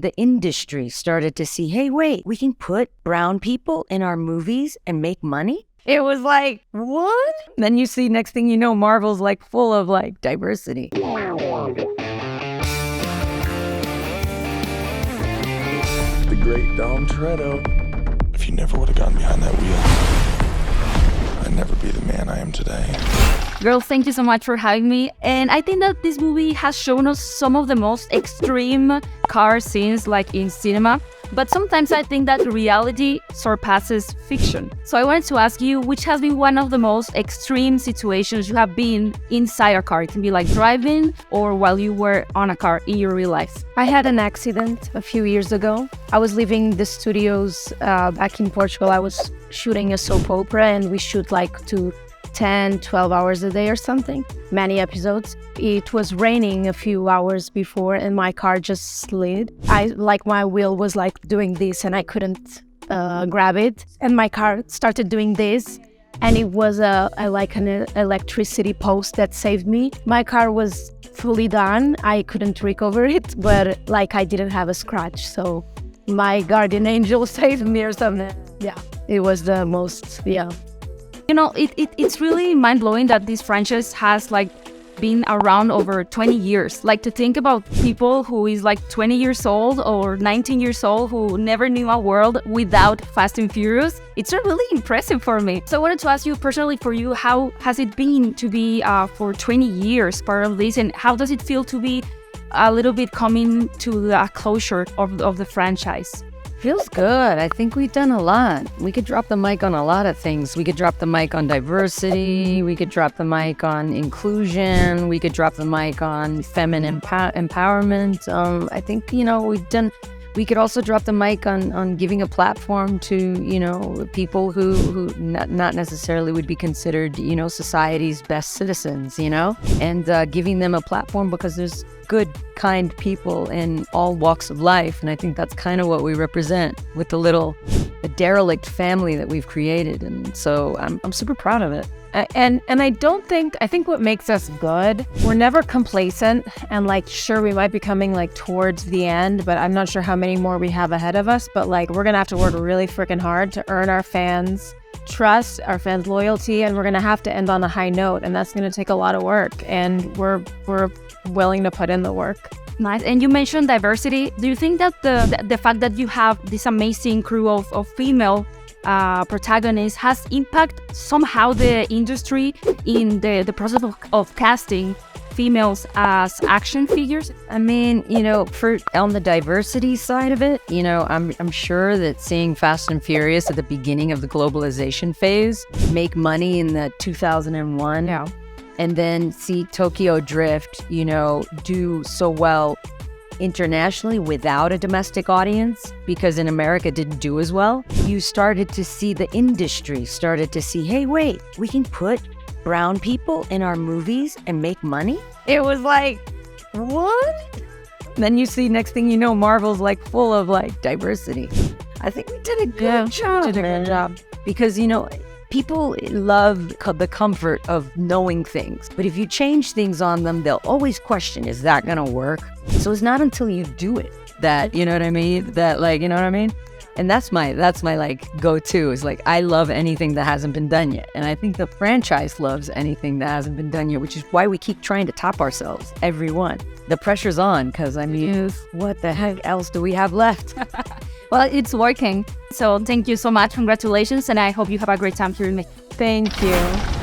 the industry started to see, hey, wait, we can put brown people in our movies and make money. It was like, what? Then you see, next thing you know, Marvel's like full of like diversity. The great Dom Toretto. If you never would have gotten behind that wheel, I'd never be the man I am today. Girls, thank you so much for having me. And I think that this movie has shown us some of the most extreme car scenes like in cinema. But sometimes I think that reality surpasses fiction. So I wanted to ask you, which has been one of the most extreme situations you have been inside a car? It can be like driving or while you were on a car in your real life. I had an accident a few years ago. I was leaving the studios back in Portugal. I was shooting a soap opera and we shoot like 10, 12 hours a day or something, many episodes. It was raining a few hours before and my car just slid. My wheel was like doing this and I couldn't grab it. And my car started doing this and it was an electricity post that saved me. My car was fully done. I couldn't recover it, but like I didn't have a scratch. So my guardian angel saved me or something. Yeah, it was the most, yeah. You know, it's really mind-blowing that this franchise has like been around over 20 years. Like to think about people who is like 20 years old or 19 years old who never knew a world without Fast and Furious. It's really impressive for me. So I wanted to ask you personally, for you, how has it been to be for 20 years part of this, and how does it feel to be a little bit coming to the closure of the franchise? Feels good. I think we've done a lot. We could drop the mic on a lot of things. We could drop the mic on diversity. We could drop the mic on inclusion. We could drop the mic on feminine empowerment. I think, we could also drop the mic on giving a platform to, people who not necessarily would be considered, society's best citizens, and giving them a platform because there's good, kind people in all walks of life. And I think that's kind of what we represent with the derelict family that we've created. And so I'm super proud of it. And I think what makes us good, we're never complacent, and sure, we might be coming towards the end, but I'm not sure how many more we have ahead of us, but we're gonna have to work really freaking hard to earn our fans' trust, our fans' loyalty, and we're gonna have to end on a high note, and that's gonna take a lot of work, and we're willing to put in the work. Nice. And you mentioned diversity. Do you think that the fact that you have this amazing crew of female protagonists has impacted somehow the industry in the process of casting females as action figures? I mean, on the diversity side of it, I'm sure that seeing Fast and Furious at the beginning of the globalization phase make money in the 2001, yeah, and then see Tokyo Drift, do so well internationally without a domestic audience, because in America it didn't do as well. You started to see the industry started to see, hey, wait, we can put brown people in our movies and make money. It was like, what? Then you see, next thing you know, Marvel's like full of like diversity. I think we did a good job. Because, people love the comfort of knowing things. But if you change things on them, they'll always question, is that gonna work? So it's not until you do it that, you know what I mean? And that's my go-to is I love anything that hasn't been done yet. And I think the franchise loves anything that hasn't been done yet, which is why we keep trying to top ourselves, everyone. The pressure's on, because what the heck else do we have left? Well, it's working. So thank you so much. Congratulations. And I hope you have a great time here with me. Thank you.